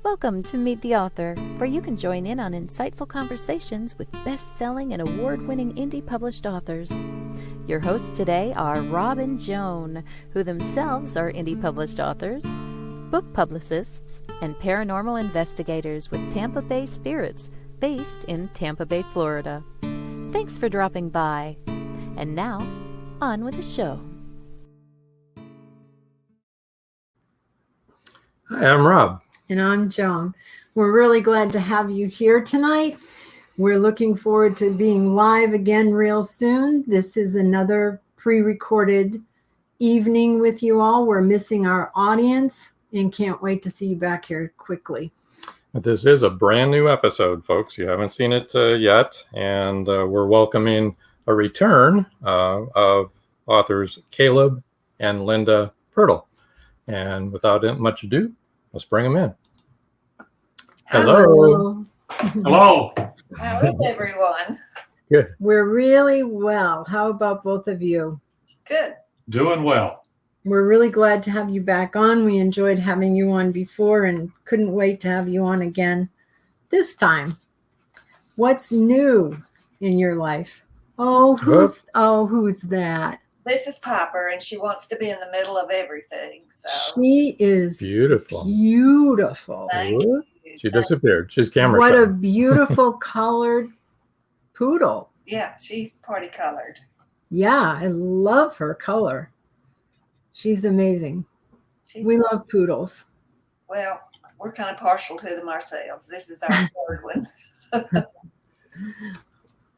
Welcome to Meet the Author, where you can join in on insightful conversations with best-selling and award-winning indie published authors. Your hosts today are Rob and Joan, who themselves are indie published authors, book publicists, and paranormal investigators with Tampa Bay Spirits, based in Tampa Bay, Florida. Thanks for dropping by. And now, on with the show. Hi, I'm Rob. And I'm Joan. We're really glad to have you here tonight. We're looking forward to being live again real soon. This is another pre-recorded evening with you all. We're missing our audience and can't wait to see you back here quickly. This is a brand new episode, folks. You haven't seen it yet, and we're welcoming a return of authors Caleb and Linda PIRTLE. And without much ado, let's bring them in. Hello. Hello. How is everyone? Good. We're really well. How about both of you? Good. Doing well. We're really glad to have you back on. We enjoyed having you on before and couldn't wait to have you on again this time. What's new in your life? Who's that? This is Piper, and she wants to be in the middle of everything. So She is Beautiful. beautiful. thank you. She disappeared. She's camera What shy. a beautiful colored poodle. Yeah, she's party colored. Yeah, I love her color. She's amazing. We love poodles. Well, we're kind of partial to them ourselves. This is our third one.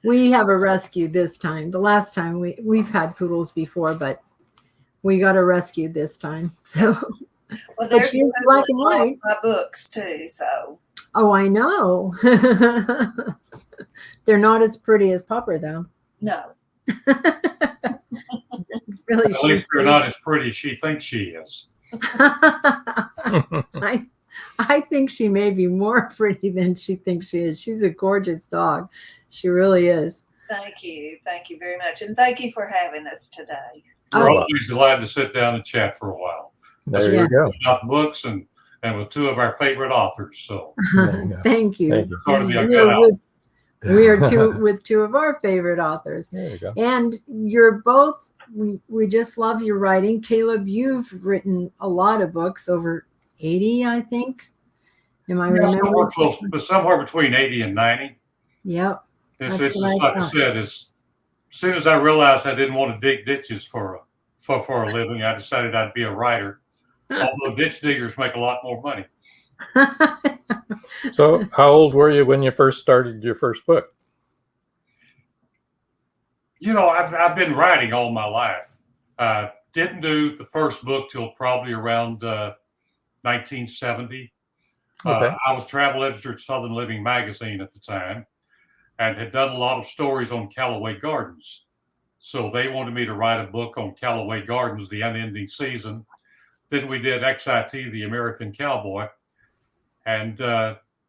We have a rescue this time. The last time we've had poodles before, but we got a rescue this time. So, Well, but there's she's black and white. my books too. So Oh, I know. They're not as pretty as Pupper, though. no, Really, At least they're not as pretty as she thinks she is. I think she may be more pretty than she thinks she is. She's a gorgeous dog. She really is. thank you very much, and thank you for having us today. We're Oh. always glad to sit down and chat for a while. There Yeah. you go. About books and with two of our favorite authors. So There you go. Thank you. Thank you. sort of be a We good are out. we are with two of our favorite authors. There you go. And you're both, we just love your writing. Caleb, you've written a lot of books, over 80, I think. Am I Somewhere remembering? close, but somewhere between 80 and 90. Yep. It's That's just what I like I thought. said, as soon as I realized I didn't want to dig ditches for a living, I decided I'd be a writer. Although ditch diggers make a lot more money. So, how old were you when you first started your first book? You know, I've been writing all my life. Didn't do the first book till probably around 1970. Okay. I was travel editor at Southern Living magazine at the time and had done a lot of stories on Callaway Gardens. So they wanted me to write a book on Callaway Gardens, the unending season. Then we did XIT, the American Cowboy. And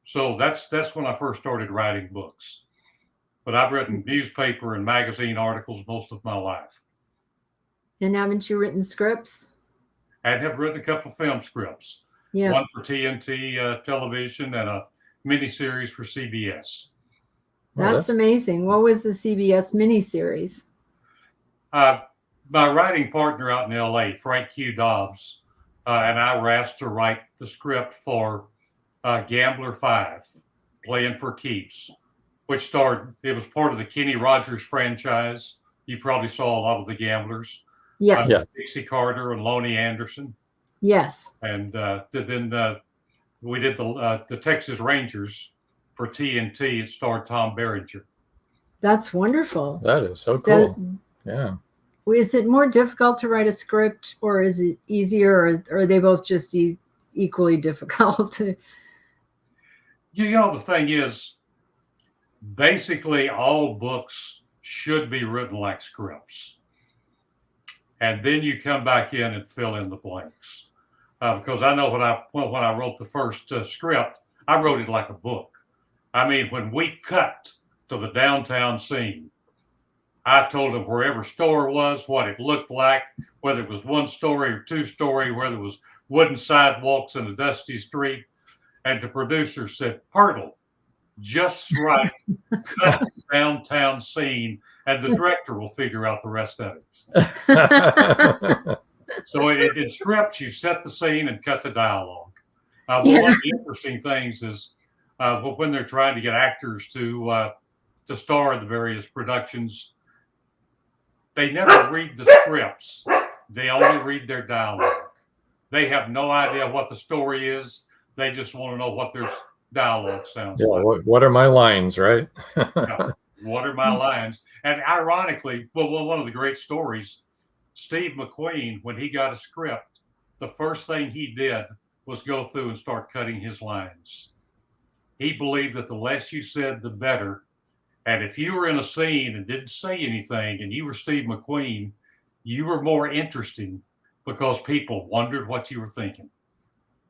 so that's when I first started writing books. But I've written newspaper and magazine articles most of my life. And haven't you written scripts? And have written a couple of film scripts. Yeah. One for TNT television and a miniseries for CBS. That's amazing. What was the CBS miniseries? My writing partner out in LA, Frank Q. Dobbs, and I were asked to write the script for Gambler 5, Playing for Keeps, which it was part of the Kenny Rogers franchise. You probably saw a lot of the Gamblers. Yes. Yeah. Dixie Carter and Lonnie Anderson. Yes. And then we did the Texas Rangers for TNT. It starred Tom Berenger. That's wonderful. That is so cool. Yeah. Is it more difficult to write a script, or is it easier, or are they both just equally difficult? You know, the thing is, basically all books should be written like scripts. And then you come back in and fill in the blanks. Because I know when I wrote the first script, I wrote it like a book. I mean, when we cut to the downtown scene, I told them wherever store was, what it looked like, whether it was one story or two story, whether it was wooden sidewalks and a dusty street. And the producer said, "PIRTLE, just right, cut the downtown scene, and the director will figure out the rest of it." So in scripts, you set the scene and cut the dialogue. One of the interesting things is when they're trying to get actors to star in the various productions, they never read the scripts. They only read their dialogue. They have no idea what the story is. They just want to know what their dialogue sounds like. What are my lines, right? Yeah, what are my lines? And ironically, one of the great stories, Steve McQueen, when he got a script, the first thing he did was go through and start cutting his lines. He believed that the less you said, the better. And if you were in a scene and didn't say anything and you were Steve McQueen, you were more interesting because people wondered what you were thinking.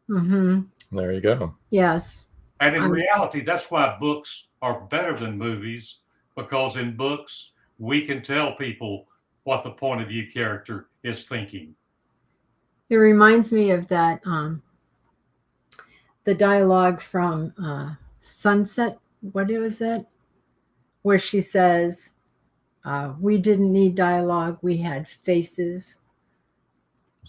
Mm-hmm. There you go. Yes. And in reality, that's why books are better than movies, because in books, we can tell people what the point of view character is thinking. It reminds me of that, the dialogue from Sunset. What was that? Where she says, we didn't need dialogue, we had faces.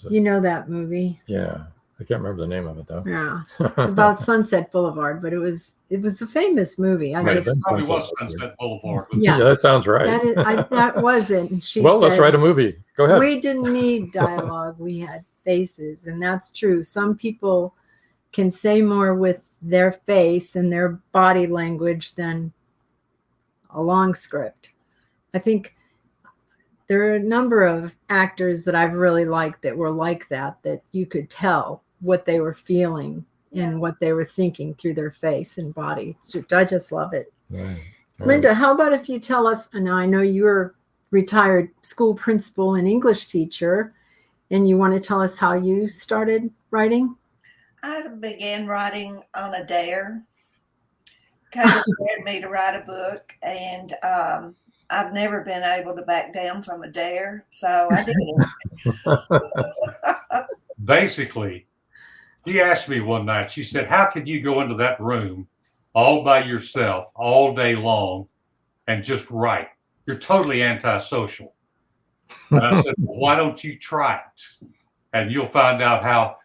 You know that movie? Yeah. I can't remember the name of it though. Yeah. It's about Sunset Boulevard, but it was a famous movie. It probably was Sunset Boulevard. Yeah, that sounds right. That was it. And she well, said, let's write a movie. Go ahead. We didn't need dialogue, we had faces. And that's true. Some people can say more with their face and their body language than a long script. I think there are a number of actors that I've really liked that were like that you could tell what they were feeling and what they were thinking through their face and body. I just love it. Right. Linda, how about if you tell us, and I know you're retired school principal and English teacher, and you want to tell us how you started writing? I began writing on a dare. Caleb dared me to write a book, and I've never been able to back down from a dare, so I did. Basically, she asked me one night, she said, "How could you go into that room all by yourself all day long and just write? You're totally antisocial." And I said, "Well, why don't you try it? And you'll find out how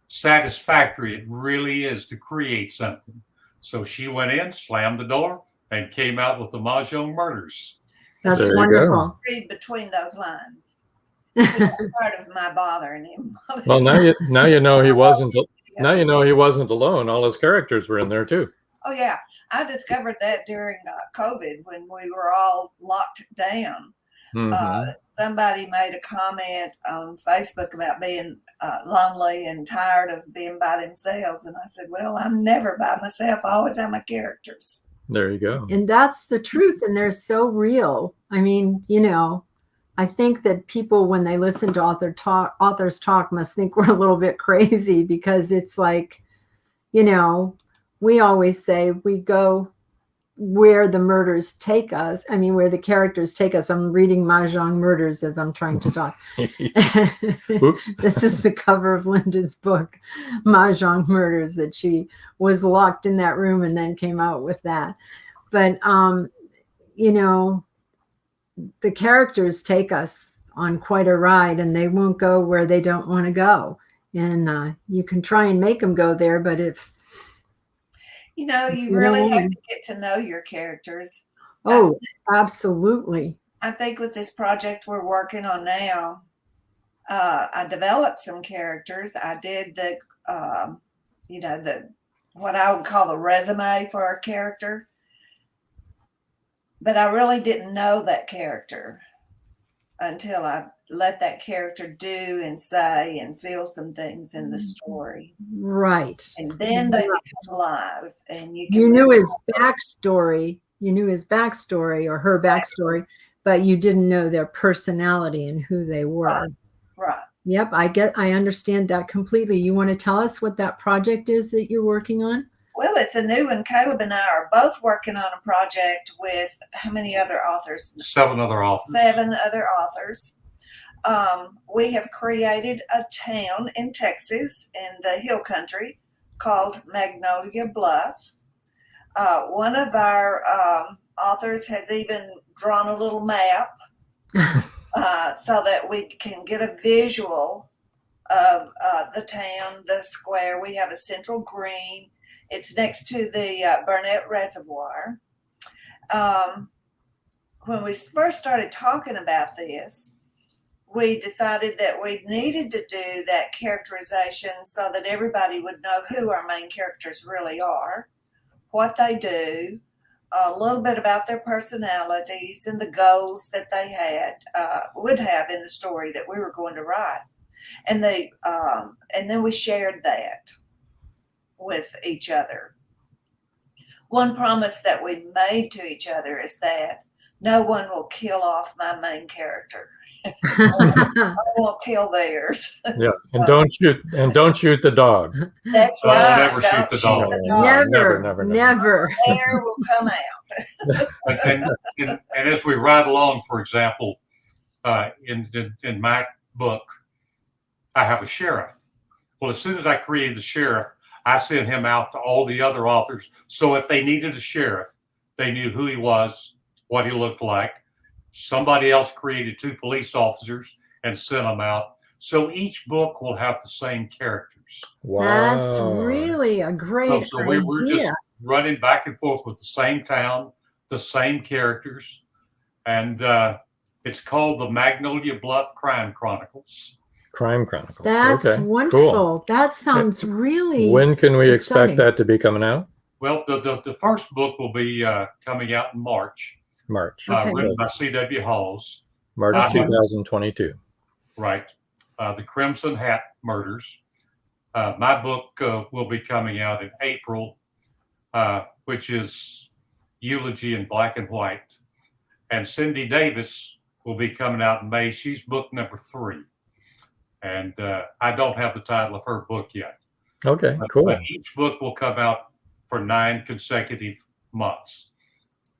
satisfactory it really is to create something." So she went in, slammed the door, and came out with the Mahjong Murders. That's wonderful. Read between those lines. Part of my bothering him. Well, now you know he wasn't. Now you know he wasn't alone. All his characters were in there too. Oh yeah, I discovered that during COVID when we were all locked down. Mm-hmm. Somebody made a comment on Facebook about being lonely and tired of being by themselves, and I said, "Well, I'm never by myself. I always have my characters." There you go. And that's the truth, and they're so real. I mean, I think that people, when they listen to authors talk, must think we're a little bit crazy, because it's like, we always say we go where the murders take us. I mean, where the characters take us. I'm reading Mahjong Murders as I'm trying to talk. Oops. This is the cover of Linda's book, Mahjong Murders, that she was locked in that room and then came out with that. But, the characters take us on quite a ride, and they won't go where they don't want to go. And you can try and make them go there, but if you really have to get to know your characters. Oh, absolutely. I think with this project we're working on now, I developed some characters. I did the what I would call the resume for our character. But I really didn't know that character until I let that character do and say and feel some things in the story. Right. And then they become alive. And you knew his backstory. You knew his backstory or her backstory, but you didn't know their personality and who they were. Right. Yep. I understand that completely. You want to tell us what that project is that you're working on? Well, it's a new one. Caleb and I are both working on a project with how many other authors? 7 other authors. 7 other authors. We have created a town in Texas in the hill country called Magnolia Bluff. One of our authors has even drawn a little map so that we can get a visual of the town, the square. We have a central green. It's next to the Burnett Reservoir. When we first started talking about this, we decided that we needed to do that characterization so that everybody would know who our main characters really are, what they do, a little bit about their personalities and the goals that they would have in the story that we were going to write. And then we shared that with each other. One promise that we made to each other is that no one will kill off my main character. I won't kill theirs. Yeah, and don't shoot the dog. That's Don't right. ever shoot the dog. Never. Bear will come out. And as we ride along, for example, in my book, I have a sheriff. Well, as soon as I created the sheriff, I sent him out to all the other authors. So if they needed a sheriff, they knew who he was, what he looked like. Somebody else created 2 police officers and sent them out. So each book will have the same characters. Wow. That's really a great So idea. we're just running back and forth with the same town, the same characters. And it's called the Magnolia Bluff Crime Chronicles. Crime Chronicles. That's okay, wonderful. Cool. That sounds really When can we exciting. expect that to be coming out? Well, the first book will be coming out in March. March. Okay. Written by C.W. Halls. March 2022. Right. The Crimson Hat Murders. My book will be coming out in April, which is Eulogy in Black and White. And Cindy Davis will be coming out in May. She's book number 3. And I don't have the title of her book yet. Okay, cool. But each book will come out for 9 consecutive months.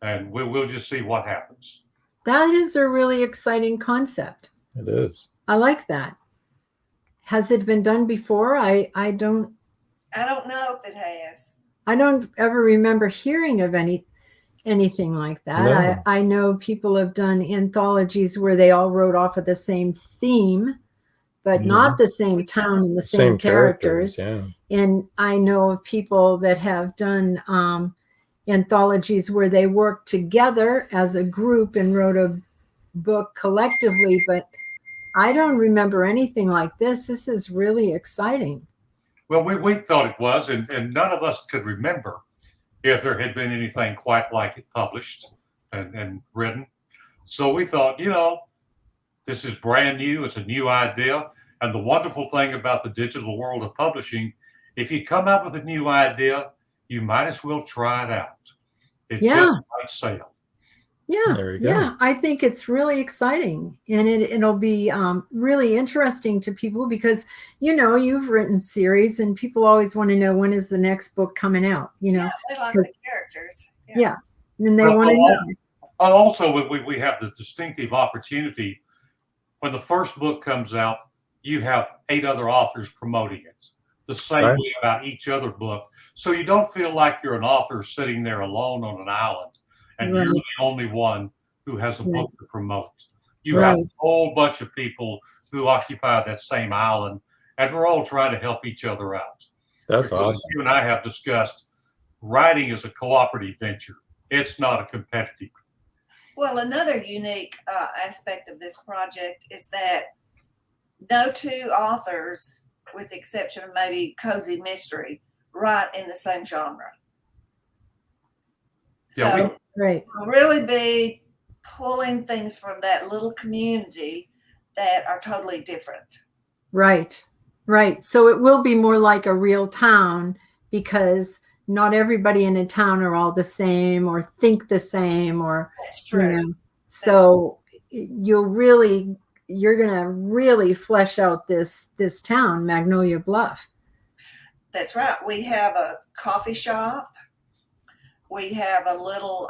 And we'll just see what happens. That is a really exciting concept. It is. I like that. Has it been done before? I don't know if it has. I don't ever remember hearing of anything like that. No. I know people have done anthologies where they all wrote off of the same theme, but not the same town and the same characters. Yeah. And I know of people that have done anthologies where they worked together as a group and wrote a book collectively, but I don't remember anything like this. This is really exciting. Well, we thought it was, and none of us could remember if there had been anything quite like it published and written. So we thought, this is brand new. It's a new idea. And the wonderful thing about the digital world of publishing, if you come up with a new idea, you might as well try it out. It just might sell. Yeah, There you go. yeah. I think it's really exciting, and it'll be really interesting to people because you've written series, and people always want to know when is the next book coming out. Yeah, they like the characters. Yeah, and they want to know. Also, we have the distinctive opportunity when the first book comes out, you have 8 other authors promoting it. The same way about each other book. So you don't feel like you're an author sitting there alone on an island and you're the only one who has a book to promote. You have a whole bunch of people who occupy that same island, and we're all trying to help each other out. That's awesome. You and I have discussed writing is a cooperative venture. It's not a competitive. Well, another unique aspect of this project is that no 2 authors, with the exception of maybe cozy mystery, write in the same genre. So we'll really be pulling things from that little community that are totally different. Right. So it will be more like a real town because not everybody in a town are all the same or think the same or. That's true. So you're going to really flesh out this town, Magnolia Bluff. That's right. We have a coffee shop. We have a little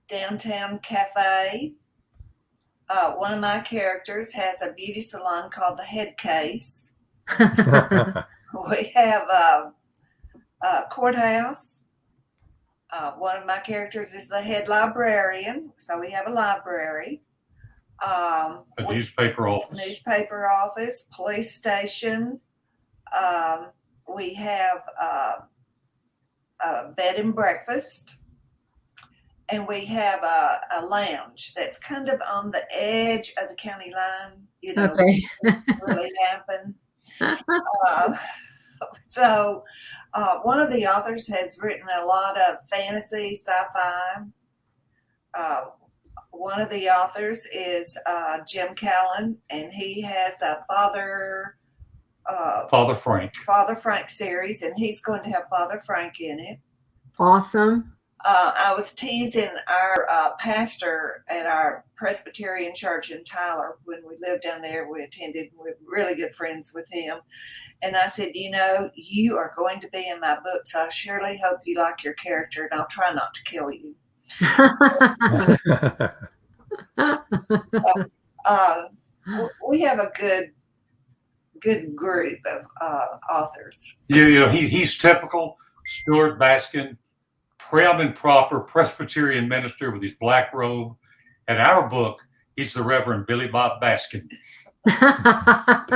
downtown cafe. One of my characters has a beauty salon called the Head Case. We have courthouse. One of my characters is the head librarian, so we have a library. A newspaper office, police station. We have a bed and breakfast, and we have a lounge that's kind of on the edge of the county line. You know, Okay. really happen. So one of the authors has written a lot of fantasy, sci-fi. One of the authors is Jim Callan, and he has a Father Frank series, and he's going to have Father Frank in it. Awesome. I was teasing our pastor at our Presbyterian church in Tyler when we lived down there. We attended. We're really good friends with him. And I said, you know, you are going to be in my book, so I surely hope you like your character, and I'll try not to kill you. We have a good group of authors. You know, he's typical Stuart Baskin, prim and proper Presbyterian minister with his black robe. In our book, he's the Reverend Billy Bob Baskin.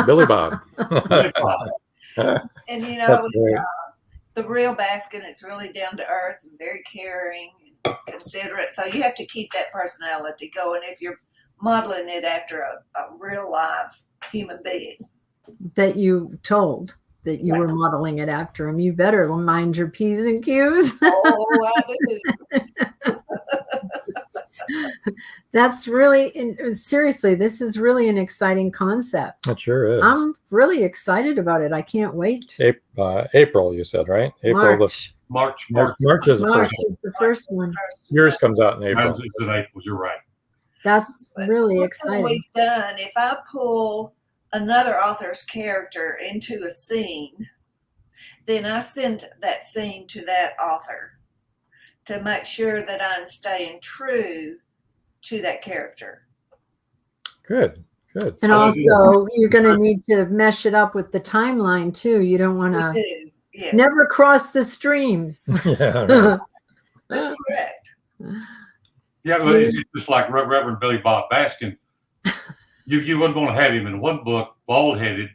Billy Bob. Billy Bob. And you know, the real Baskin is really down to earth and very caring and considerate. So you have to keep that personality going if you're modeling it after a real live human being. That you told that you were modeling it after him. You better mind your P's and Q's. Oh, I do. That's really, seriously, this is really an exciting concept. It sure is. I'm really excited about it. I can't wait. April, you said, right? March. March is the first one. Yours comes out in April. Mine's in April. You're right. That's really exciting. What we've done, if I pull another author's character into a scene, then I send that scene to that author to make sure that I'm staying true to that character. Good. And also, you're going to need to mesh it up with the timeline too. You don't want to never cross the streams. Yeah, right. That's correct. Yeah, well, it's just like Reverend Billy Bob Baskin. You wouldn't want to have him in one book bald-headed,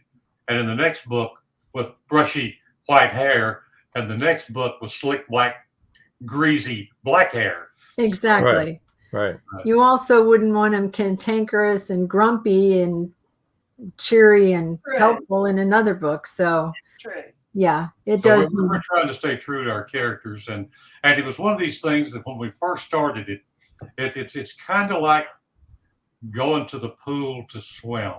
and in the next book with brushy white hair, and the next book with slick black, greasy black hair. Exactly. Right. You also wouldn't want him cantankerous and grumpy and cheery and helpful in another book. So, yeah, it does. We're trying to stay true to our characters, and it was one of these things that when we first started it, it's kind of like going to the pool to swim,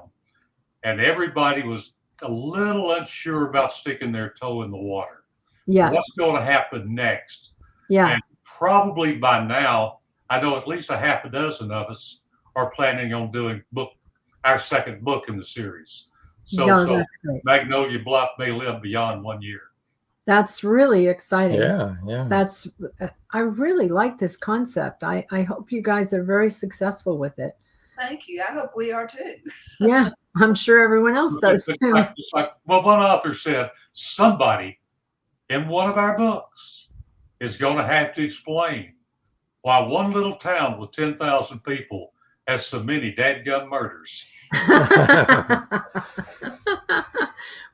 and everybody was a little unsure about sticking their toe in the water. Yeah. What's going to happen next? Yeah. And probably by now, I know at least a half a dozen of us are planning on doing our second book in the series. So that's great. Magnolia Bluff may live beyond 1 year. That's really exciting. Yeah. I really like this concept. I hope you guys are very successful with it. Thank you. I hope we are too. Yeah, I'm sure everyone else does too. It's like one author said, somebody in one of our books is going to have to explain why one little town with 10,000 people has so many dadgum murders.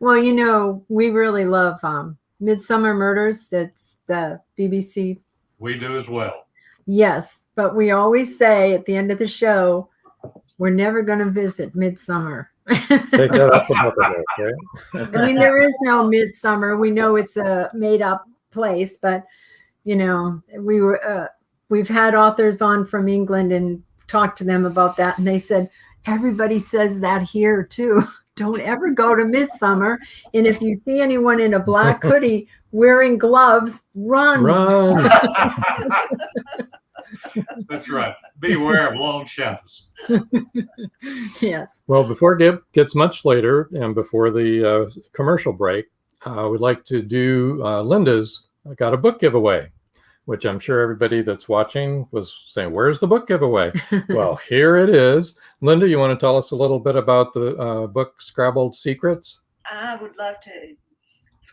Well, you know, we really love Midsummer Murders. That's the BBC. We do as well. Yes, but we always say at the end of the show, we're never going to visit Midsummer. Take that off the book of it, right? I mean, there is no Midsummer. We know it's a made-up place, but you know, we've had authors on from England and talked to them about that, and they said everybody says that here too. Don't ever go to Midsummer, and if you see anyone in a black hoodie wearing gloves, run. That's right. Beware of long shadows. Yes. Well, before it gets much later and before the commercial break, we'd like to do Linda's got a book giveaway, which I'm sure everybody that's watching was saying, where's the book giveaway? Well, here it is. Linda, you want to tell us a little bit about the book Scrabbled Secrets? I would love to.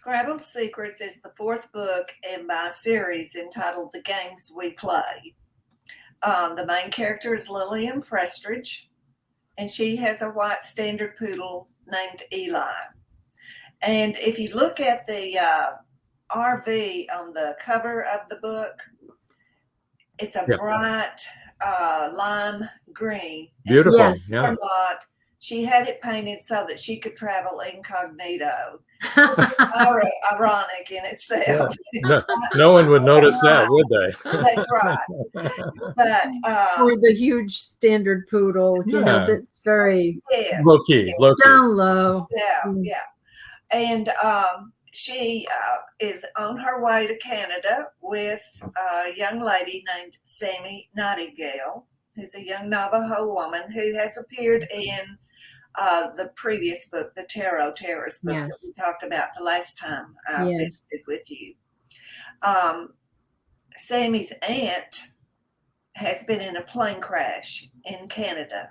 Scrabbled Secrets is the fourth book in my series entitled The Games We Play. The main character is Lillian Prestridge, and she has a white standard poodle named Eli. And if you look at the RV on the cover of the book, it's a bright lime green. Beautiful. Yes. Yeah. She had it painted so that she could travel incognito. Ironic in itself. Yeah. No one would notice that, would they? That's right. But or the huge standard poodle, you know, that's very low key. down low. Yeah. And she is on her way to Canada with a young lady named Sammy Nightingale, who's a young Navajo woman who has appeared in the previous book, the Tarot Terrors book that we talked about the last time I visited with you. Sammy's aunt has been in a plane crash in Canada,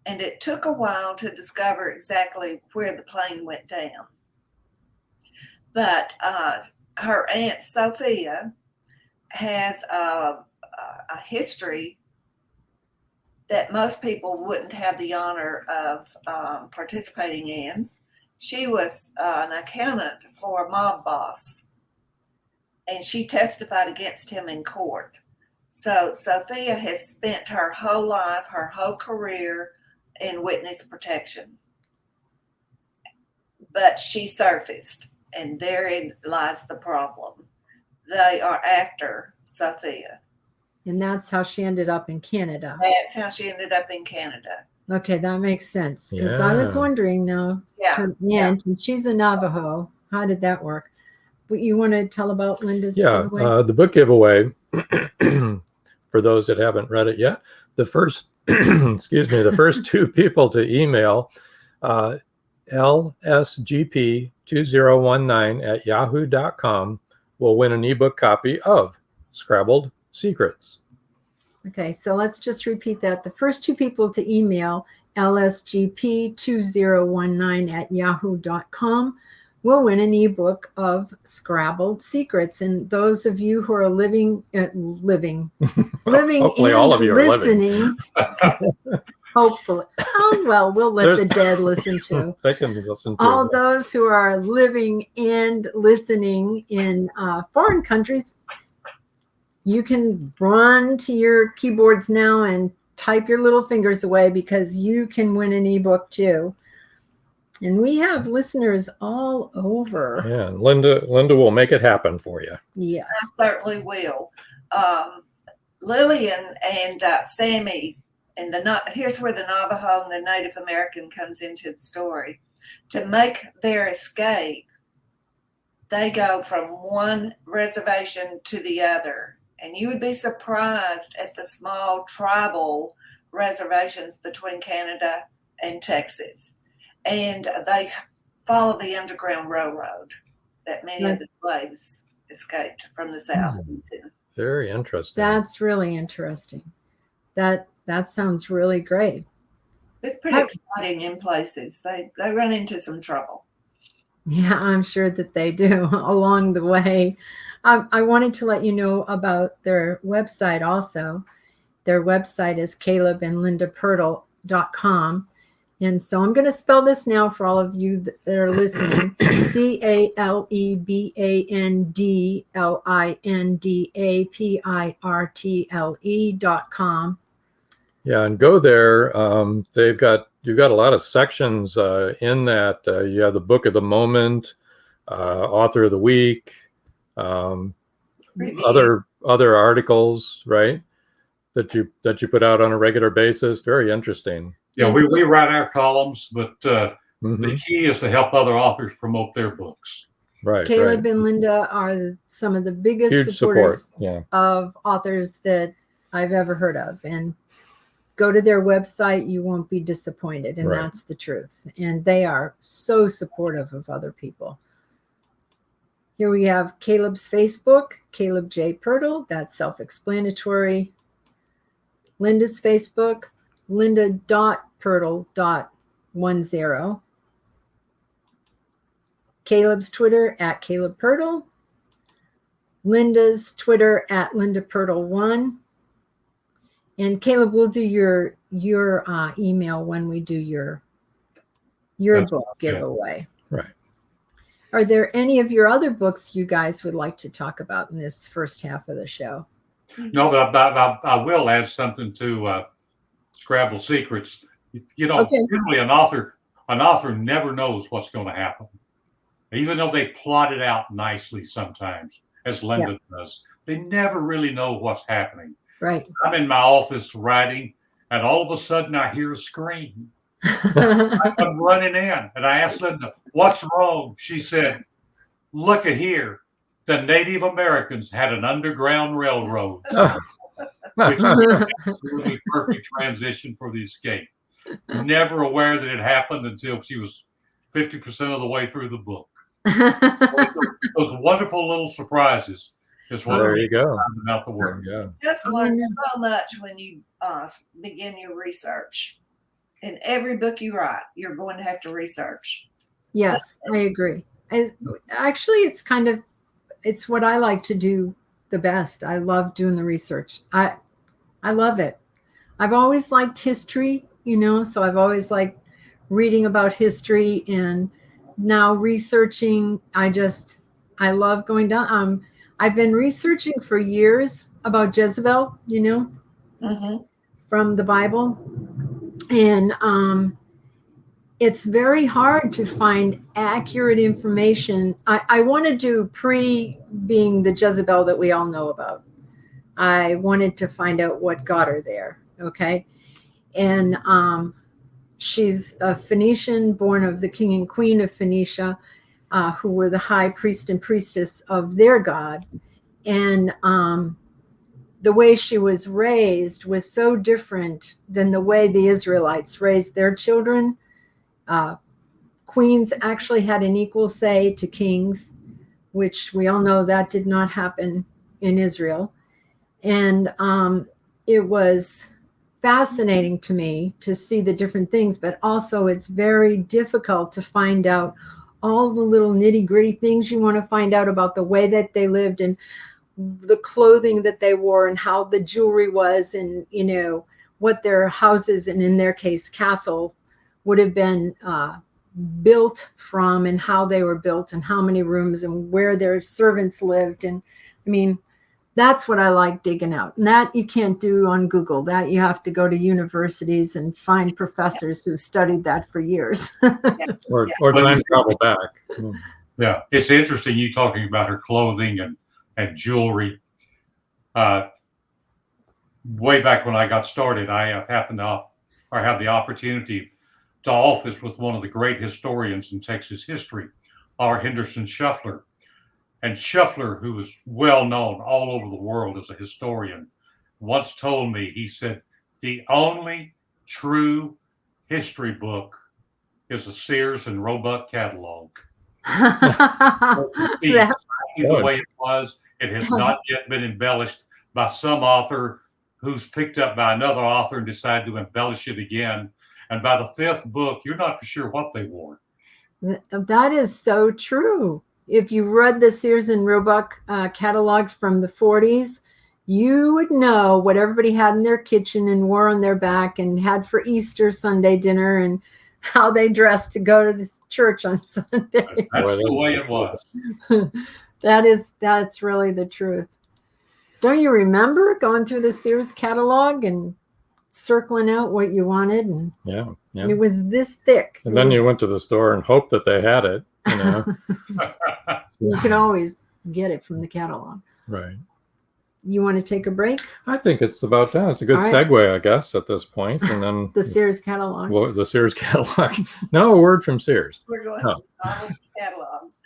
and it took a while to discover exactly where the plane went down. But her aunt Sophia has a history that most people wouldn't have the honor of participating in. She was an accountant for a mob boss, and she testified against him in court. So Sophia has spent her whole life, her whole career in witness protection. But she surfaced, and therein lies the problem. They are after Sophia. And that's how she ended up in Canada. That's how she ended up in Canada. Okay, that makes sense. Because I was wondering now, her aunt, and she's a Navajo. How did that work? What you want to tell about Linda's giveaway? The book giveaway, for those that haven't read it yet, the first, the first two people to email lsgp2019@yahoo.com will win an ebook copy of Scrabbled Secrets. Okay, so let's just repeat that. The first two people to email lsgp2019@yahoo.com will win an ebook of Scrabbled Secrets. And those of you who are living Hopefully and all of you listening, hopefully. Oh, well, we'll let the dead listen to. They can listen to all those who are living and listening in foreign countries. You can run to your keyboards now and type your little fingers away, because you can win an ebook too. And we have listeners all over. Yeah, and Linda will make it happen for you. Yes. I certainly will. Lillian and Sammy, and here's where the Navajo and the Native American comes into the story. To make their escape, they go from one reservation to the other. And you would be surprised at the small tribal reservations between Canada and Texas. And they follow the Underground Railroad that many of the slaves escaped from the South. Very interesting. That's really interesting. That sounds really great. It's pretty exciting in places. They run into some trouble. Yeah, I'm sure that they do along the way. I wanted to let you know about their website also. Their website is calebandlindapirtle.com. And so I'm going to spell this now for all of you that are listening. CalebandLindapirtle.com. Yeah, and go there. You've got a lot of sections in that. You have the book of the moment, author of the week, other articles, right? That you put out on a regular basis. Very interesting. Yeah, we write our columns, but the key is to help other authors promote their books. Right. Caleb and Linda are some of the biggest Huge supporters support. of authors that I've ever heard of. And go to their website, you won't be disappointed. And that's the truth. And they are so supportive of other people. Here we have Caleb's Facebook, Caleb J. Pirtle. That's self-explanatory. Linda's Facebook, linda.pirtle.10. Caleb's Twitter at Caleb PIRTLE. Linda's Twitter at Linda PIRTLE1. And Caleb, we'll do your email when we do your book giveaway. Right. Are there any of your other books you guys would like to talk about in this first half of the show? No, but I will add something to Scrabble Secrets. Usually an author never knows what's going to happen, even though they plot it out nicely sometimes, as Linda does. They never really know what's happening. Right. I'm in my office writing, and all of a sudden I hear a scream. I come running in, and I asked Linda, "What's wrong?" She said, "Look at here. The Native Americans had an underground railroad." Which is an absolutely perfect transition for the escape. Never aware that it happened until she was 50% of the way through the book. Those wonderful little surprises is what there you go about the work. Just learn so much when you begin your research. In every book you write, you're going to have to research. Yes, I agree. Actually, it's what I like to do the best. I love doing the research. I love it. I've always liked history, so I've always liked reading about history, and now researching. I love going down. I've been researching for years about Jezebel, from the Bible. And it's very hard to find accurate information. I want to do being the Jezebel that we all know about. I wanted to find out what got her there, okay? And she's a Phoenician, born of the king and queen of Phoenicia, who were the high priest and priestess of their god. And the way she was raised was so different than the way the Israelites raised their children. Queens actually had an equal say to kings, which we all know that did not happen in Israel. And it was fascinating to me to see the different things, but also it's very difficult to find out all the little nitty-gritty things you want to find out about the way that they lived and the clothing that they wore and how the jewelry was, and what their houses, and in their case castle, would have been built from, and how they were built, and how many rooms, and where their servants lived. And that's what I like digging out. And that you can't do on Google. That you have to go to universities and find professors who've studied that for years. or time travel back. Yeah, it's interesting you talking about her clothing and jewelry. Way back when I got started, I happened to have the opportunity to office with one of the great historians in Texas history, R. Henderson Shuffler. And Shuffler, who was well known all over the world as a historian, once told me, he said, the only true history book is a Sears and Roebuck catalog. The way it was. It has not yet been embellished by some author who's picked up by another author and decided to embellish it again. And by the fifth book, you're not for sure what they wore. That is so true. If you read the Sears and Roebuck catalog from the 40s, you would know what everybody had in their kitchen and wore on their back and had for Easter Sunday dinner, and how they dressed to go to the church on Sunday. That's the way it was. That's really the truth. Don't you remember going through the Sears catalog and circling out what you wanted? And it was this thick. And then you went to the store and hoped that they had it. You can always get it from the catalog. Right. You want to take a break? I think it's about that. It's a good segue, I guess, at this point. And then the Sears catalog. Well, the Sears catalog. No, a word from Sears. We're going to catalogs.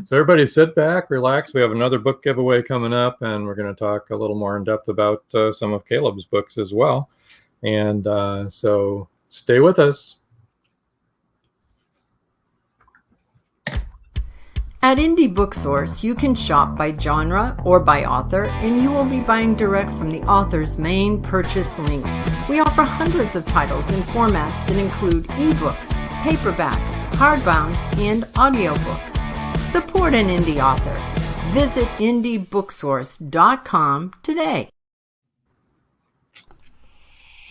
So everybody sit back, relax. We have another book giveaway coming up, and we're going to talk a little more in depth about some of Caleb's books as well. And so stay with us. At Indie Booksource, you can shop by genre or by author, and you will be buying direct from the author's main purchase link. We offer hundreds of titles in formats that include ebooks, paperback, hardbound, and audiobook. Support an indie author. Visit indiebooksource.com today.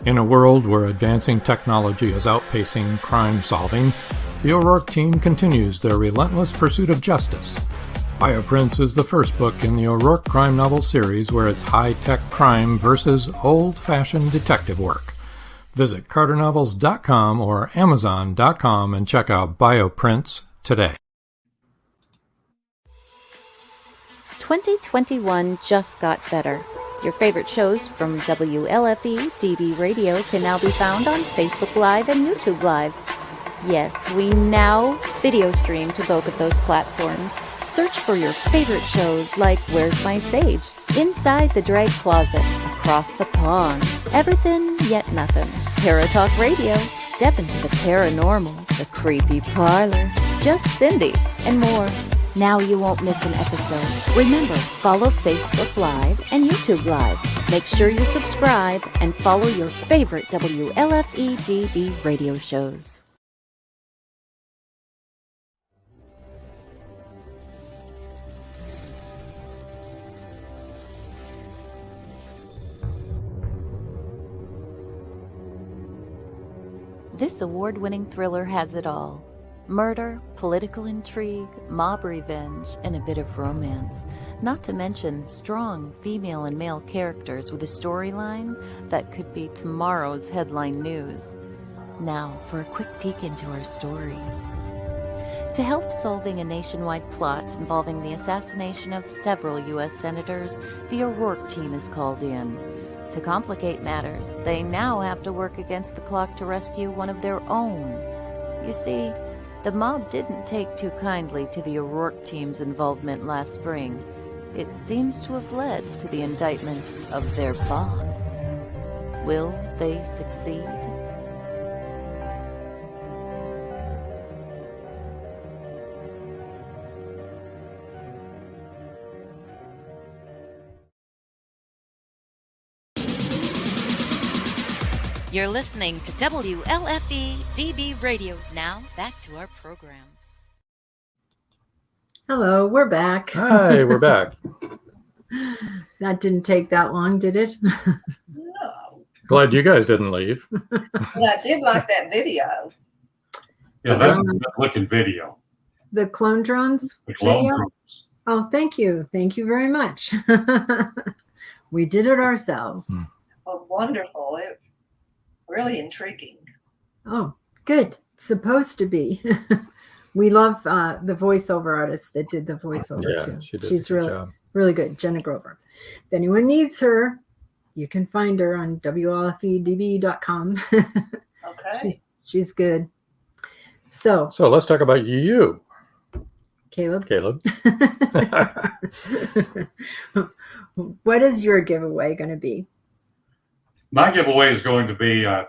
In a world where advancing technology is outpacing crime solving, the O'Rourke team continues their relentless pursuit of justice. BioPrints is the first book in the O'Rourke crime novel series where it's high-tech crime versus old-fashioned detective work. Visit carternovels.com or amazon.com and check out BioPrints today. 2021 just got better. Your favorite shows from WLFE DB Radio can now be found on Facebook Live and YouTube Live. Yes, we now video stream to both of those platforms. Search for your favorite shows like Where's My Sage, Inside the Drag Closet, Across the Pond, Everything Yet Nothing, Paratalk Radio, Step into the Paranormal, The Creepy Parlor, Just Cindy, and more. Now you won't miss an episode. Remember, follow Facebook Live and YouTube Live. Make sure you subscribe and follow your favorite WLFE DB radio shows. This award-winning thriller has it all. Murder, political intrigue, mob revenge, and a bit of romance. Not to mention strong female and male characters with a storyline that could be tomorrow's headline news. Now for a quick peek into our story. To help solving a nationwide plot involving the assassination of several U.S. senators, the O'Rourke team is called in. To complicate matters, they now have to work against the clock to rescue one of their own. You see, the mob didn't take too kindly to the O'Rourke team's involvement last spring. It seems to have led to the indictment of their boss. Will they succeed? You're listening to WLFE DB Radio. Now, back to our program. Hello, we're back. Hi, we're back. That didn't take that long, did it? No. Glad you guys didn't leave. But I did like that video. Yeah, that's a good looking video. The clone drones The clone video? drones. Oh, thank you. Thank you very much. We did it ourselves. Well, wonderful. It's really intriguing. Oh, good. It's supposed to be. We love the voiceover artist that did the voiceover too. She's really good, Jenna Grover. If anyone needs her, you can find her on WLFEDB.com. Okay. She's good. So let's talk about you, Caleb. What is your giveaway going to be? My giveaway is going to be 2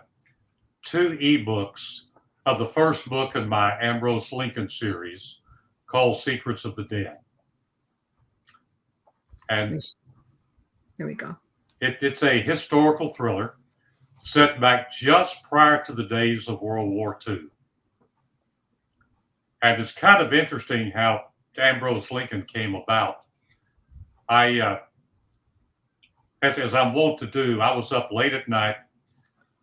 ebooks of the first book in my Ambrose Lincoln series called Secrets of the Dead. And there we go. It's a historical thriller set back just prior to the days of World War II. And it's kind of interesting how Ambrose Lincoln came about. As I'm wont to do, I was up late at night,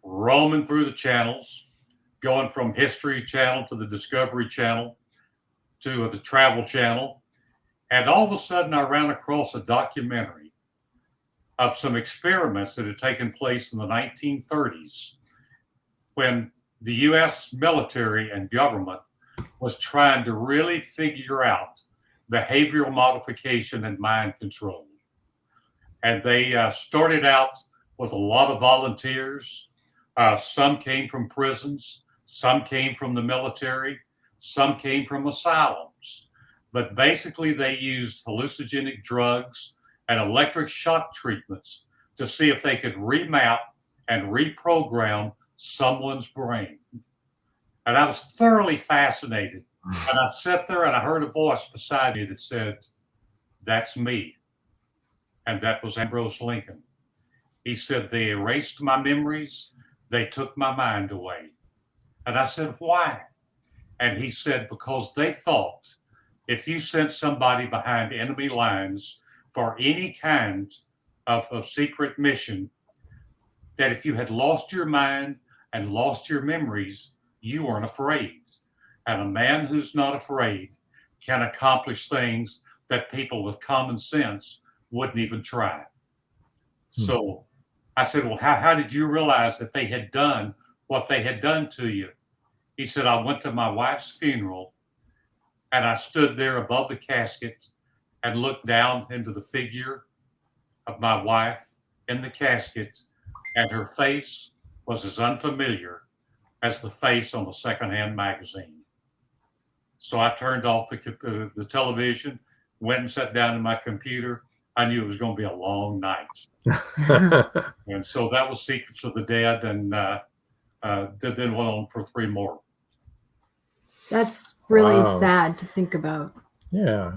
roaming through the channels, going from History Channel to the Discovery Channel to the Travel Channel. And all of a sudden, I ran across a documentary of some experiments that had taken place in the 1930s when the U.S. military and government was trying to really figure out behavioral modification and mind control. And they started out with a lot of volunteers. Some came from prisons, some came from the military, some came from asylums. But basically, they used hallucinogenic drugs and electric shock treatments to see if they could remap and reprogram someone's brain. And I was thoroughly fascinated. And I sat there and I heard a voice beside me that said, "That's me." And that was Ambrose Lincoln. He said, "They erased my memories. They took my mind away." And I said, "Why?" And he said, "Because they thought if you sent somebody behind enemy lines for any kind of secret mission, that if you had lost your mind and lost your memories, you weren't afraid. And a man who's not afraid can accomplish things that people with common sense wouldn't even try. So I said, well, how did you realize that they had done what they had done to you? He said, I went to my wife's funeral and I stood there above the casket and looked down into the figure of my wife in the casket, and her face was as unfamiliar as the face on a secondhand magazine. So I turned off the television, went and sat down to my computer. I knew it was going to be a long night. And so that was Secrets of the Dead, and then went on for 3 more. That's really Wow. sad to think about. Yeah,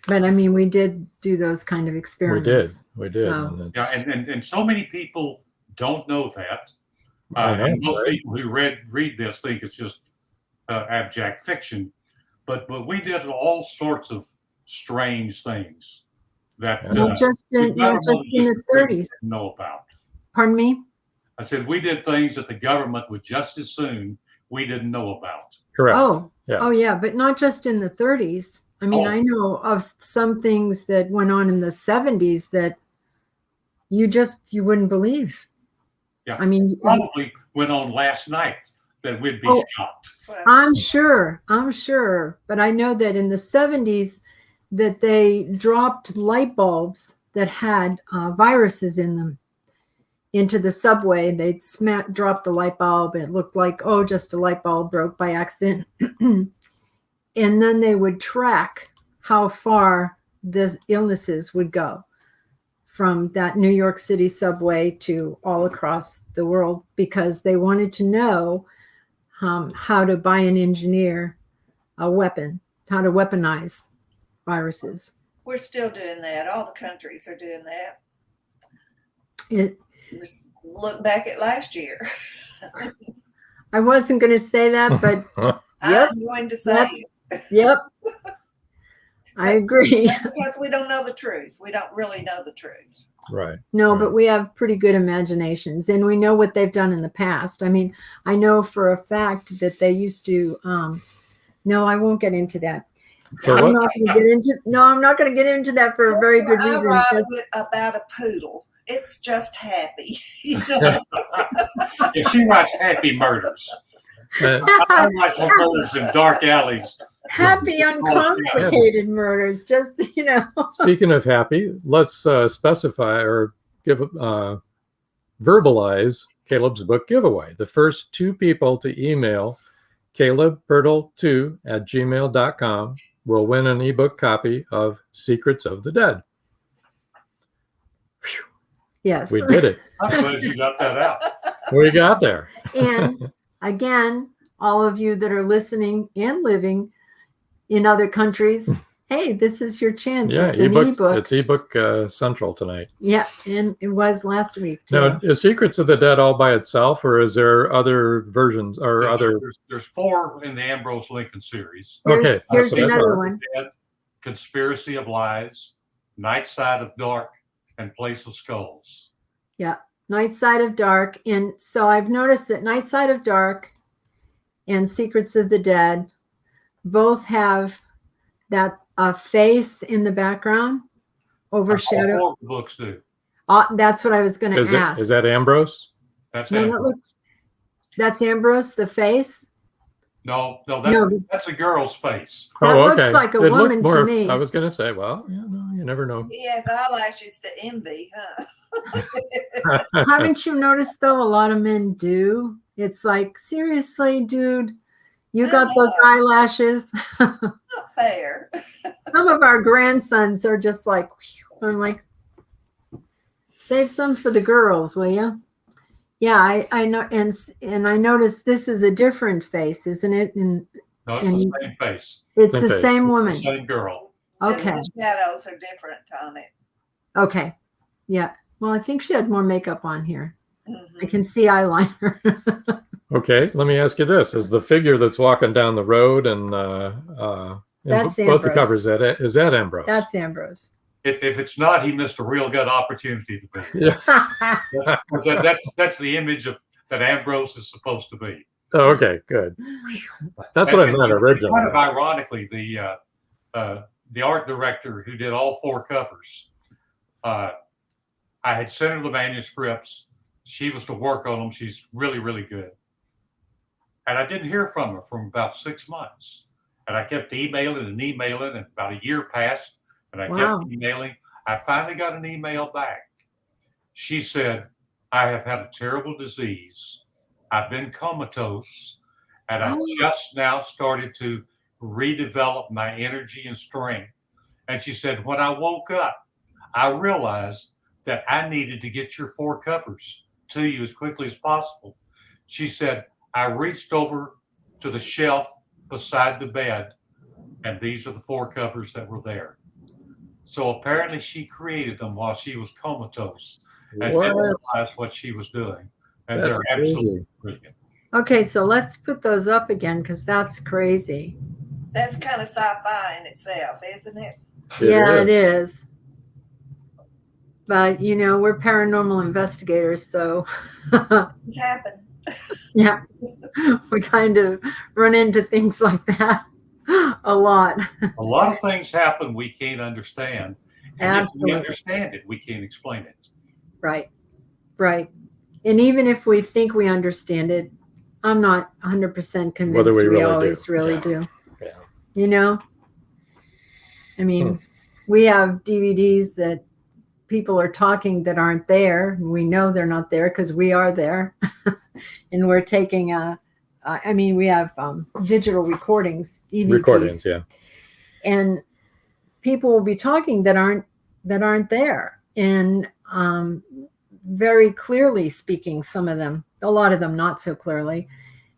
But I mean, we did do those kind of experiments. we did. So- And Yeah, and so many people don't know that. I know, And most right? people who read this think it's just abject fiction, but we did all sorts of strange things that Not just in the 30s. know about. Pardon me? I said we did things that the government would just as soon we didn't know about. Correct. Oh, Yeah. oh yeah, but not just in the 30s. I mean, Oh. I know of some things that went on in the 70s that you wouldn't believe. Yeah. I mean, Probably went on last night that we'd be Oh. shocked. That's what I I'm sure. But I know that in the 70s that they dropped light bulbs that had viruses in them into the subway. They'd drop the light bulb. It looked like, just a light bulb broke by accident. And then they would track how far the illnesses would go from that New York City subway to all across the world, because they wanted to know how to buy and engineer a weapon, how to weaponize viruses. We're still doing that. All the countries are doing that. Just look back at last year. I wasn't going to say that, but I'm going to say yep, I agree. because we don't know the truth. We don't really know the truth. Right. No, but we have pretty good imaginations, and we know what they've done in the past. I mean, I know for a fact that they used to. No, I won't get into that. So I'm what? not going to get into. No, I'm not going to get into that for a very good I reason. write because- about a poodle. It's just happy. You know? If she writes happy murders, Uh, I like murders in dark alleys. Happy, uncomplicated murders. Just speaking of happy, let's specify or verbalize Caleb's book giveaway. The first 2 people to email calebpirtle2@gmail.com will win an ebook copy of Secrets of the Dead. Yes. We did it. I'm glad you got that out. We got there. And again, all of you that are listening and living in other countries, hey, this is your chance. Yeah, It's an ebook. It's ebook central tonight. Yeah, and it was last week too. Now, is Secrets of the Dead all by itself, or is there other versions or other? There's 4 in the Ambrose Lincoln series. Okay, Here's so that's another all. one. Dead, Conspiracy of Lies, Night Side of Dark, and Place of Skulls. Yeah, Night Side of Dark. And so I've noticed that Night Side of Dark and Secrets of the Dead both have that face in the background, overshadowed. All 4 books do. That's what I was going to ask. Is that Ambrose? That's No, Ambrose. that's Ambrose, the face. No, No, that's a girl's face. That looks like a It looked woman to more- me. I was going to say, well, you never know. He has eyelashes to envy, huh? Haven't you noticed though? A lot of men do. It's like, seriously, dude, you got those eyelashes. Not fair. Some of our grandsons are just like, whew. I'm like, save some for the girls, will you? Yeah, I know, and I noticed this is a different face, isn't it? And No, it's the same face. it's Same the face. same The woman. same girl. Just Okay. the shadows are different on it. Okay. Yeah. Well, I think she had more makeup on here. I Mhm. can see eyeliner. Okay, let me ask you this: is the figure that's walking down the road and That's both the Ambrose. covers. Is that Ambrose? That's Ambrose. If it's not, he missed a real good opportunity to be. Yeah. That's the image that Ambrose is supposed to be. Oh, okay, good. That's what I meant originally. Kind of ironically, the art director who did all 4 covers, I had sent her the manuscripts. She was to work on them. She's really, really good. And I didn't hear from her for about 6 months. And I kept emailing, and about a year passed, and I kept emailing. I finally got an email back. She said, I have had a terrible disease. I've been comatose, and I've just now started to redevelop my energy and strength. And she said, when I woke up, I realized that I needed to get your 4 covers to you as quickly as possible. She said, I reached over to the shelf beside the bed, and these are the 4 covers that were there. So apparently she created them while she was comatose and didn't realize what she was doing. And That's they're absolutely brilliant. Okay, so let's put those up again because that's crazy. That's kind of sci-fi in itself, isn't it? It is. But, we're paranormal investigators, so It's happened. yeah, we kind of run into things like that a lot. A lot of things happen we can't understand. And Absolutely. if we understand it, we can't explain it. Right. And even if we think we understand it, I'm not 100% convinced we always really do. Yeah. I mean, we have DVDs that people are talking that aren't there. And we know they're not there because we are there. And we're taking we have digital recordings, EVPs. Recordings, yeah. And people will be talking that aren't there. And very clearly speaking, some of them, a lot of them not so clearly.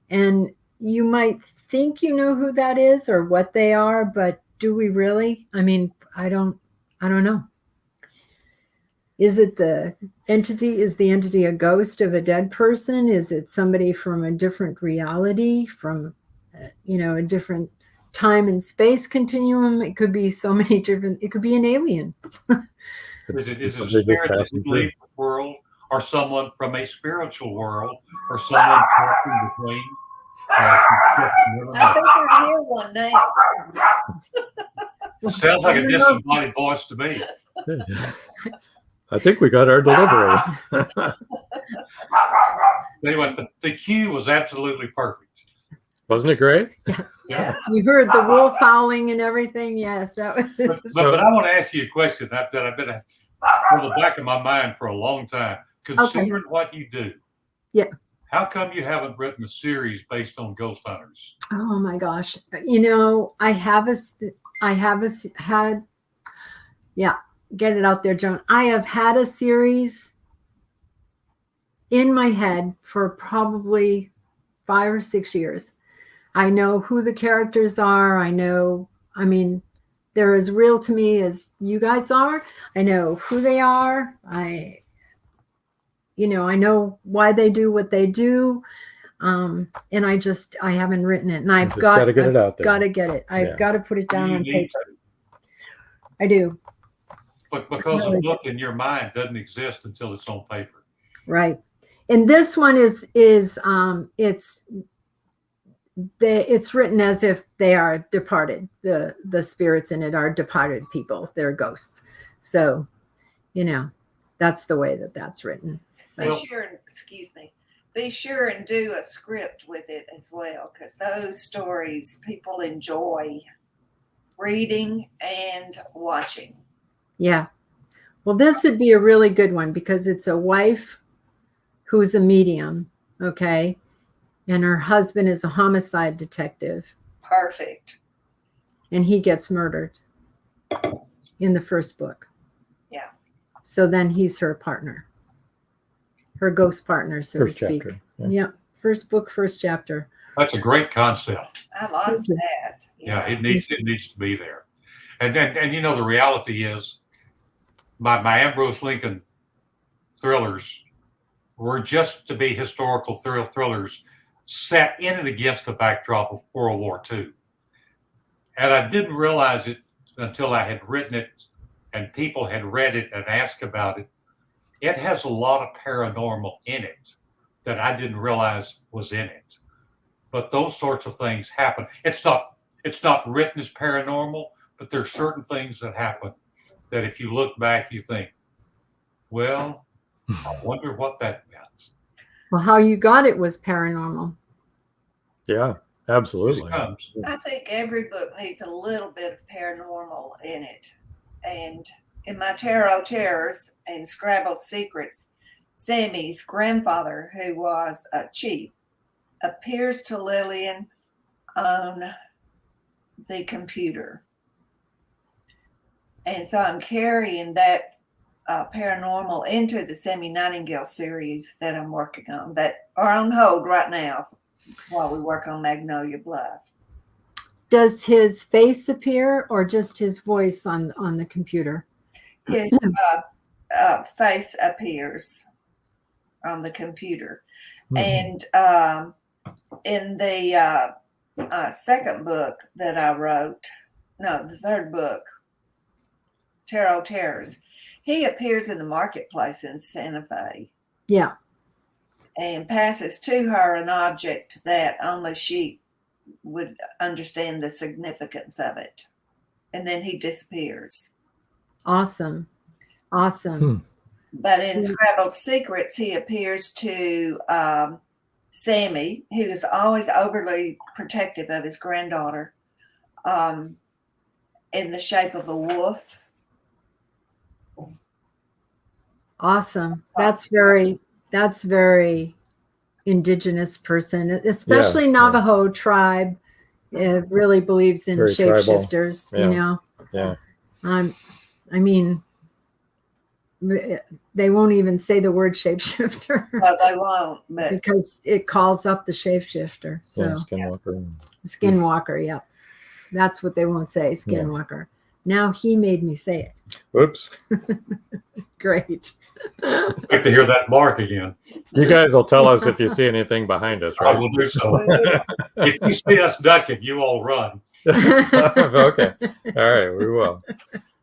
And you might think you know who that is or what they are, but do we really? I mean, I don't know. Is it the entity? Is the entity a ghost of a dead person? Is it somebody from a different reality, from a different time and space continuum? It could be so many different. It could be an alien. Is it a spirit that would leave the world, or someone from a spiritual world, or someone in between? I think I hear one now. Sounds like a disembodied voice to me. I think we got our delivery. Anyway, the cue was absolutely perfect. Wasn't it great? Yeah. You heard the wolf howling and everything. Yes, that was. But I want to ask you a question that I've been on the back of my mind for a long time. Considering what you do, how come you haven't written a series based on ghost hunters? Oh my gosh! Get it out there, Joan. I have had a series in my head for probably 5 or 6 years. I know who the characters are. They're as real to me as you guys are. I know who they are. I know why they do what they do. And I haven't written it. And I've got to get it out there. Got to get it. I've got to put it down on paper. I do. But because a book in your mind doesn't exist until it's on paper. Right. And this one is it's written as if they are departed. The spirits in it are departed people. They're ghosts. So, that's the way that's written. Be sure and do a script with it as well, because those stories people enjoy reading and watching. Yeah. Well, this would be a really good one because it's a wife who's a medium, okay? And her husband is a homicide detective. Perfect. And he gets murdered in the first book. Yeah. So then he's her partner. Her ghost partner, so to speak. Yeah. First book, first chapter. That's a great concept. I like that. Yeah, it needs to be there. And the reality is my Ambrose Lincoln thrillers were just to be historical thrillers set in and against the backdrop of World War II. And I didn't realize it until I had written it and people had read it and asked about it. It has a lot of paranormal in it that I didn't realize was in it. But those sorts of things happen. It's not written as paranormal, but there's certain things that happen that if you look back, you think, well, I wonder what that meant. Well, how you got it was paranormal. Yeah, absolutely. I think every book needs a little bit of paranormal in it. And in my Tarot Terrors and Scrabble Secrets, Sammy's grandfather, who was a chief, appears to Lillian on the computer. And so I'm carrying that paranormal into the Sammy Nightingale series that I'm working on, that are on hold right now while we work on Magnolia Bluff. Does his face appear or just his voice on the computer? His face appears on the computer. And in the second book that I wrote, the third book, Tarot Terrors, he appears in the marketplace in Santa Fe. Yeah. And passes to her an object that only she would understand the significance of it. And then he disappears. Awesome. But in Scrabbled Secrets, he appears to Sammy, who is always overly protective of his granddaughter, in the shape of a wolf. Awesome. That's very indigenous person, especially Navajo tribe. It really believes in very shapeshifters, tribal. you know. Yeah. I mean, they won't even say the word shapeshifter. No, they won't. But because it calls up the shapeshifter. So Skinwalker, yeah. That's what they won't say, Skinwalker. Yeah. Now he made me say it. Whoops. Great. I'd like to hear that bark again. You guys will tell us if you see anything behind us, right? I will do so. If you see us ducking, you all run. Okay. All right, we will.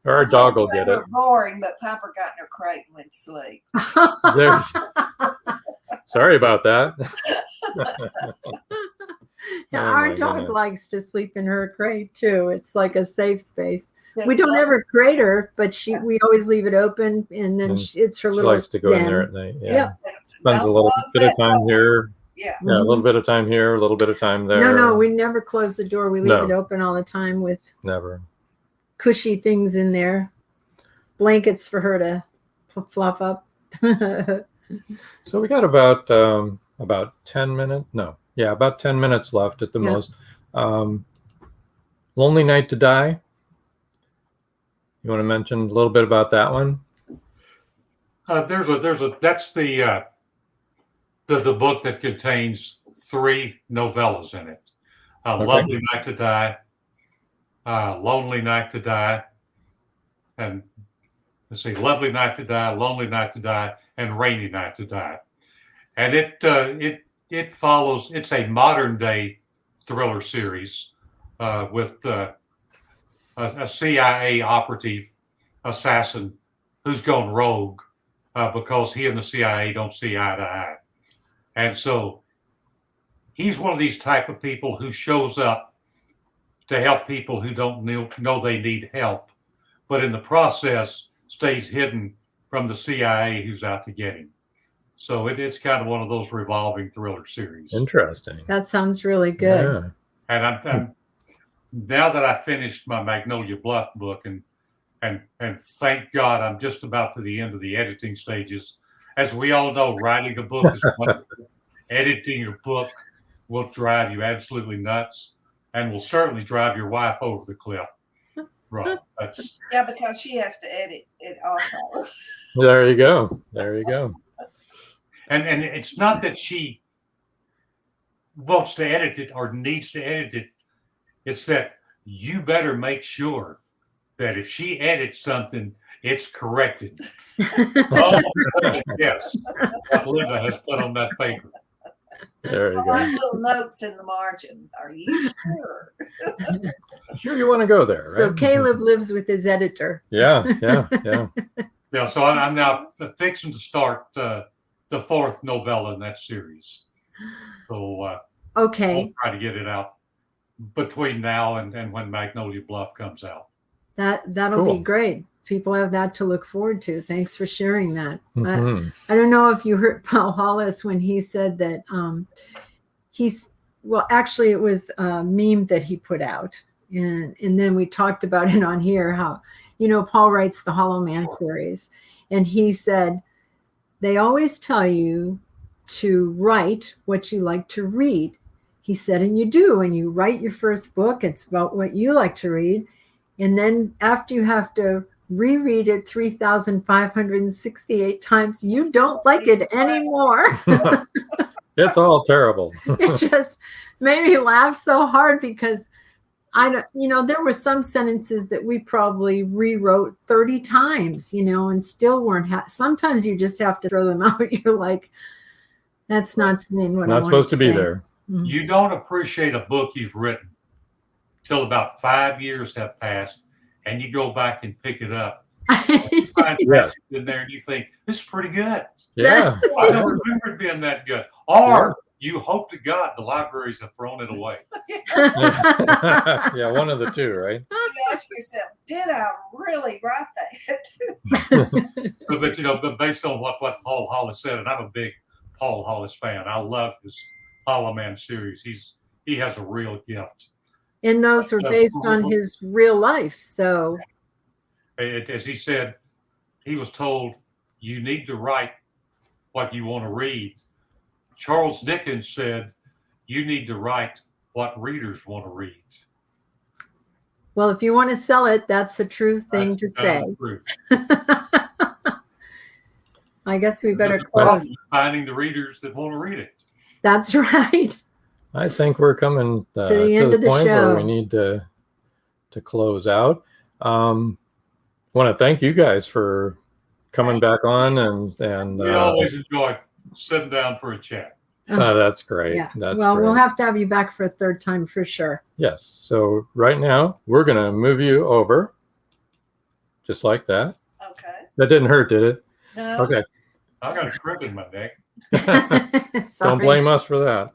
Our dog will get it. Boring, but Piper got in her crate and went to sleep. Sorry about that. Yeah, our dog likes to sleep in her crate too. It's like a safe space. We don't ever crate her, but we always leave it open, and then it's her little. She likes to go in there at night. Yeah. Spends a little bit of time here. Yeah. A little bit of time here, a little bit of time there. No, we never close the door. We leave it open all the time with cushy things in there, blankets for her to fluff up. So we got about 10 minutes. No, yeah, about 10 minutes left at the most. Lonely Night to Die. You want to mention a little bit about that one? That's the book that contains 3 novellas in it. Lovely Night to Die, Lonely Night to Die, and let's see, Lovely Night to Die, Lonely Night to Die, and Rainy Night to Die. And it follows. It's a modern day thriller series with a CIA operative assassin who's gone rogue because he and the CIA don't see eye to eye. And so he's one of these type of people who shows up to help people who don't know they need help, but in the process stays hidden from the CIA who's out to get him. So it's kind of one of those revolving thriller series. Interesting. That sounds really good. Yeah. And I'm now that I finished my Magnolia Bluff book, and thank God I'm just about to the end of the editing stages. As we all know, writing a book is wonderful. Editing a book will drive you absolutely nuts, and will certainly drive your wife over the cliff. Right. Yeah, because she has to edit it also. There you go. And it's not that she wants to edit it or needs to edit it. It's that you better make sure that if she edits something, it's corrected. Yes, what Linda has put on that paper. There you I like go. little notes in the margins. Are you sure? Sure you want to go there, right? So Caleb lives with his editor. Yeah. Yeah, so I'm now fixing to start the fourth novella in that series. So Okay. I'll try to get it out between now and when Magnolia Bluff comes out. That'll Cool. be great. People have that to look forward to. Thanks for sharing that. Mhm. I don't know if you heard Paul Hollis when he said that actually it was a meme that he put out. And then we talked about it on here, how, Paul writes the Hollow Man series. And he said, they always tell you to write what you like to read. He said, and you do. When you write your first book, it's about what you like to read. And then after you have to reread it 3,568 times, you don't like it anymore. It's all terrible. It just made me laugh so hard because there were some sentences that we probably rewrote 30 times, and still weren't. Sometimes you just have to throw them out. You're like, that's not saying what I Not want supposed to be say. there. You don't appreciate a book you've written till about 5 years have passed, and you go back and pick it up. You find Yes. in there, and you think this is pretty good. Yeah. I don't remember it being that good. Or you hope to God the libraries have thrown it away. Yeah, one of the two, right? You ask yourself, did I really write that? But based on what Paul Hollis said, and I'm a big Paul Hollis fan. I love his Hollow Man series. He has a real gift. And those were based on his real life. So as he said, he was told, you need to write what you want to read. Charles Dickens said, you need to write what readers want to read. Well, if you want to sell it, that's a true thing to say. I guess we better close. Finding the readers that want to read it. That's right. I think we're coming to the end of the point show where we need to close out. Want to thank you guys for coming back on and we always enjoy sitting down for a chat. That's great. Yeah. That's well, great. We'll have to have you back for a third time for sure. Yes. So right now we're going to move you over just like that. Okay. That didn't hurt, did it? No. Okay. I got a crick in my neck. Don't blame us for that.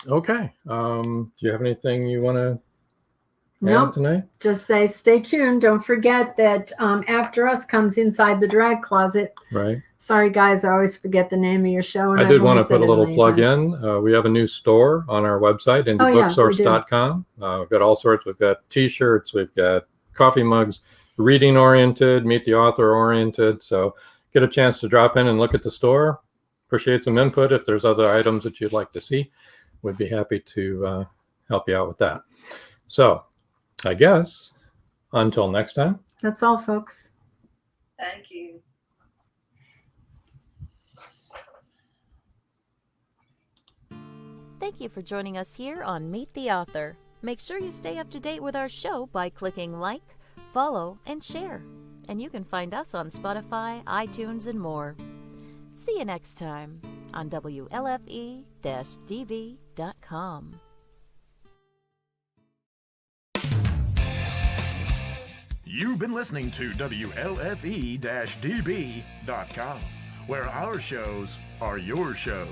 Okay. Do you have anything you want to add tonight? Just say stay tuned. Don't forget that after us comes Inside the Drag Closet. Right. Sorry, guys. I always forget the name of your show. And I did want to put a little plug in. We have a new store on our website, indiebooksource.com. We've got all sorts. We've got T-shirts. We've got coffee mugs, reading-oriented, meet the author-oriented. So get a chance to drop in and look at the store. Appreciate some input. If there's other items that you'd like to see, we'd be happy to help you out with that. So I guess until next time. That's all, folks. Thank you. Thank you for joining us here on Meet the Author. Make sure you stay up to date with our show by clicking like, follow, and share. And you can find us on Spotify, iTunes, and more. See you next time on WLFE-DB.com. You've been listening to WLFE-DB.com, where our shows are your shows.